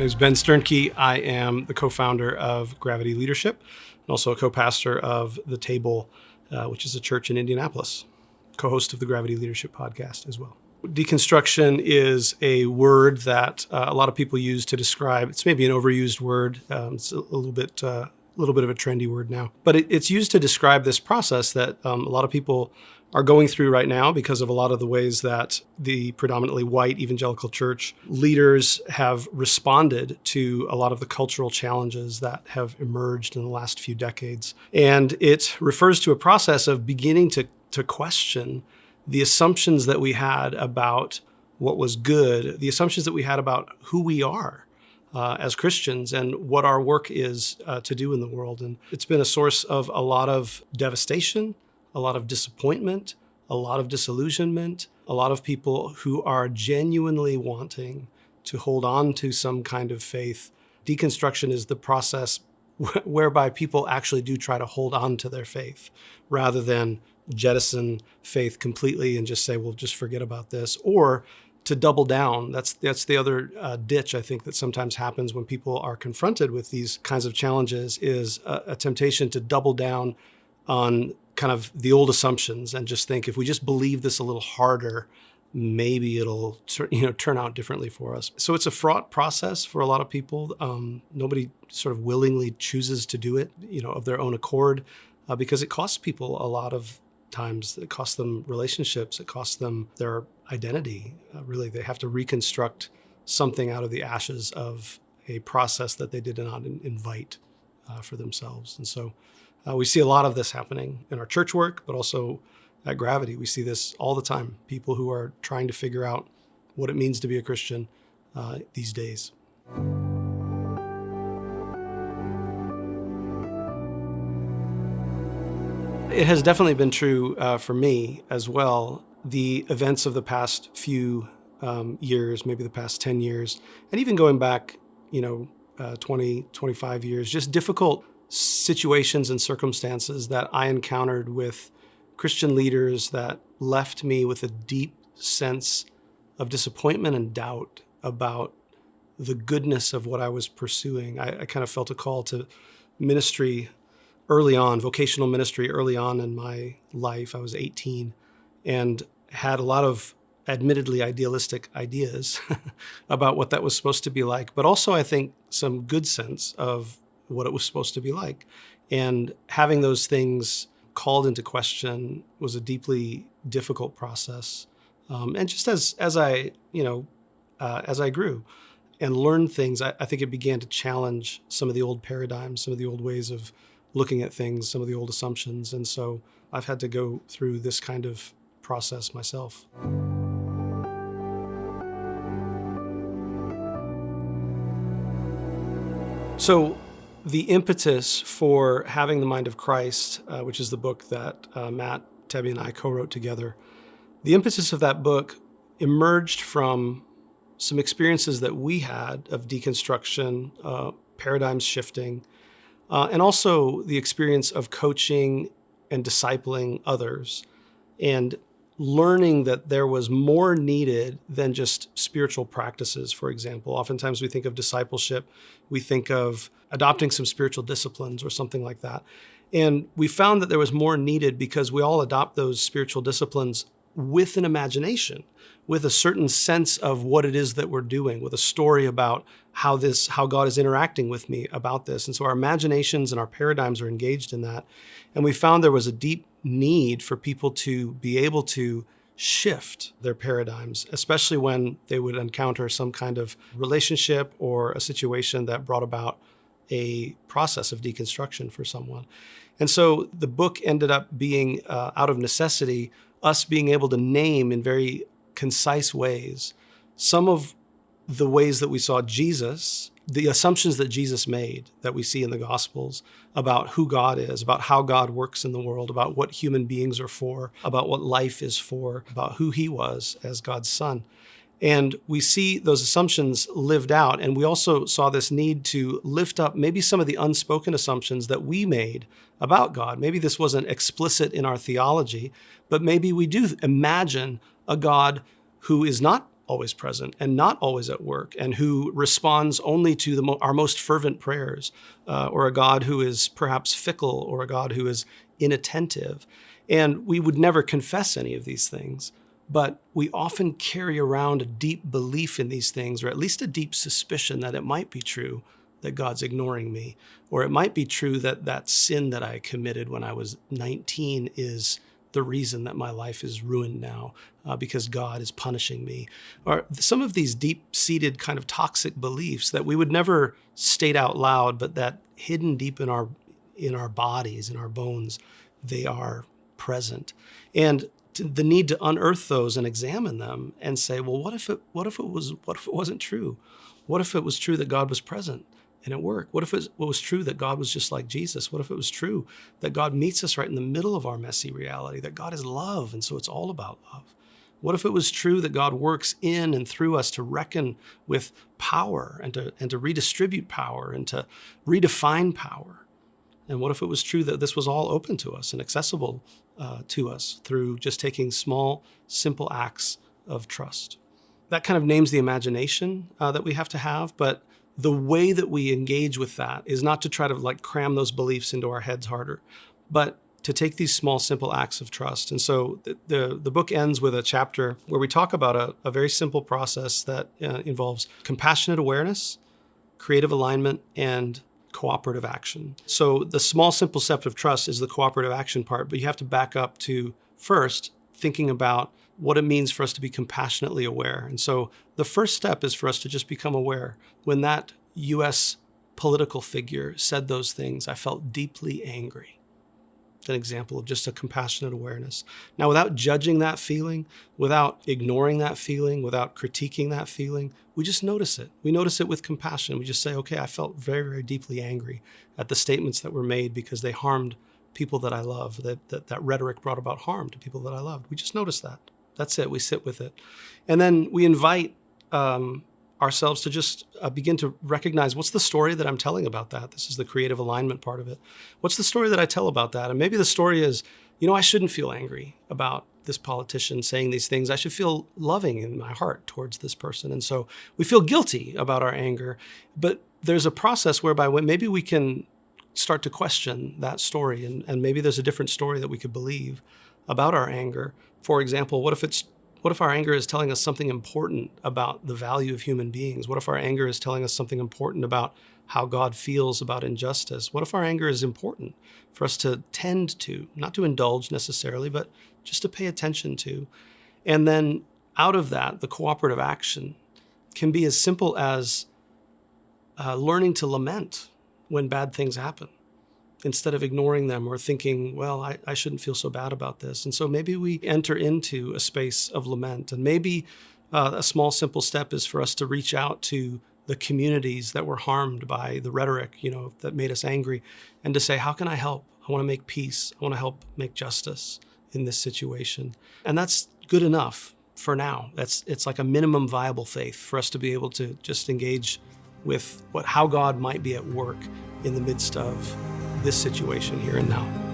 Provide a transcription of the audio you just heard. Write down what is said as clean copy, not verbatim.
name is Ben Sternke. I am the co-founder of Gravity Leadership and also a co-pastor of The Table, which is a church in Indianapolis, co-host of the Gravity Leadership podcast as well. Deconstruction is a word that a lot of people use to describe, it's maybe an overused word. It's a little bit of a trendy word now, but it's used to describe this process that a lot of people are going through right now because of a lot of the ways that the predominantly white evangelical church leaders have responded to a lot of the cultural challenges that have emerged in the last few decades. And it refers to a process of beginning to question the assumptions that we had about what was good, the assumptions that we had about who we are as Christians and what our work is to do in the world. And it's been a source of a lot of devastation, a lot of disappointment, a lot of disillusionment, a lot of people who are genuinely wanting to hold on to some kind of faith. Deconstruction is the process whereby people actually do try to hold on to their faith rather than jettison faith completely and just say, well, just forget about this, or to double down. That's the other ditch, I think, that sometimes happens when people are confronted with these kinds of challenges, is a temptation to double down on kind of the old assumptions and just think, if we just believe this a little harder, maybe it'll turn out differently for us. So it's a fraught process for a lot of people. Nobody sort of willingly chooses to do it, of their own accord, because it costs people a lot of times. It costs them relationships. It costs them their identity. Really, they have to reconstruct something out of the ashes of a process that they did not invite for themselves. And so we see a lot of this happening in our church work, but also at Gravity. We see this all the time. People who are trying to figure out what it means to be a Christian these days. It has definitely been true for me as well. The events of the past few years, maybe the past 10 years, and even going back, 20, 25 years, just difficult situations and circumstances that I encountered with Christian leaders that left me with a deep sense of disappointment and doubt about the goodness of what I was pursuing. I kind of felt a call to ministry early on, vocational ministry early on in my life. I was 18 and had a lot of admittedly idealistic ideas about what that was supposed to be like, but also I think some good sense of what it was supposed to be like. And having those things called into question was a deeply difficult process. And just as I grew and learned things, I think it began to challenge some of the old paradigms, some of the old ways of looking at things, some of the old assumptions. And so I've had to go through this kind of process myself. So the impetus for Having the Mind of Christ, which is the book that Matt, Tebby, and I co-wrote together, the impetus of that book emerged from some experiences that we had of deconstruction, paradigms shifting, and also the experience of coaching and discipling others, and learning that there was more needed than just spiritual practices, for example. Oftentimes we think of discipleship, we think of adopting some spiritual disciplines or something like that. And we found that there was more needed because we all adopt those spiritual disciplines with an imagination, with a certain sense of what it is that we're doing, with a story about how God is interacting with me about this. And so our imaginations and our paradigms are engaged in that. And we found there was a deep need for people to be able to shift their paradigms, especially when they would encounter some kind of relationship or a situation that brought about a process of deconstruction for someone. And so the book ended up being, out of necessity, us being able to name in very concise ways some of the ways that we saw Jesus, the assumptions that Jesus made that we see in the Gospels about who God is, about how God works in the world, about what human beings are for, about what life is for, about who he was as God's son. And we see those assumptions lived out. And we also saw this need to lift up maybe some of the unspoken assumptions that we made about God. Maybe this wasn't explicit in our theology, but maybe we do imagine a God who is not always present and not always at work, and who responds only to our most fervent prayers, or a God who is perhaps fickle, or a God who is inattentive. And we would never confess any of these things, but we often carry around a deep belief in these things, or at least a deep suspicion that it might be true that God's ignoring me, or it might be true that that sin that I committed when I was 19 is the reason that my life is ruined now, because God is punishing me. Or some of these deep-seated kind of toxic beliefs that we would never state out loud, but that hidden deep in our bodies, in our bones, they are present. And the need to unearth those and examine them and say, well, what if it wasn't true? What if it was true that God was present and at work? What if it was true that God was just like Jesus? What if it was true that God meets us right in the middle of our messy reality, that God is love, and so it's all about love? What if it was true that God works in and through us to reckon with power and to redistribute power and to redefine power? And what if it was true that this was all open to us and accessible to us through just taking small, simple acts of trust? That kind of names the imagination that we have to have, but the way that we engage with that is not to try to cram those beliefs into our heads harder, but to take these small, simple acts of trust. And so the book ends with a chapter where we talk about a very simple process that involves compassionate awareness, creative alignment, and cooperative action. So the small, simple step of trust is the cooperative action part, but you have to back up to first thinking about what it means for us to be compassionately aware. And so the first step is for us to just become aware. When that U.S. political figure said those things, I felt deeply angry. It's an example of just a compassionate awareness. Now, without judging that feeling, without ignoring that feeling, without critiquing that feeling, we just notice it. We notice it with compassion. We just say, okay, I felt very, very deeply angry at the statements that were made because they harmed people that I love. That rhetoric brought about harm to people that I loved. We just notice that. That's it. We sit with it. And then we invite ourselves to just begin to recognize, what's the story that I'm telling about that? This is the creative alignment part of it. What's the story that I tell about that? And maybe the story is, I shouldn't feel angry about this politician saying these things. I should feel loving in my heart towards this person. And so we feel guilty about our anger, but there's a process whereby maybe we can start to question that story, and maybe there's a different story that we could believe about our anger. For example, what if our anger is telling us something important about the value of human beings? What if our anger is telling us something important about how God feels about injustice? What if our anger is important for us to tend to, not to indulge necessarily, but just to pay attention to? And then out of that, the cooperative action can be as simple as learning to lament when bad things happen, instead of ignoring them or thinking, well, I shouldn't feel so bad about this. And so maybe we enter into a space of lament. And maybe a small, simple step is for us to reach out to the communities that were harmed by the rhetoric, that made us angry, and to say, how can I help? I want to make peace. I want to help make justice in this situation. And that's good enough for now. It's like a minimum viable faith for us to be able to just engage with how God might be at work in the midst of this situation here and now.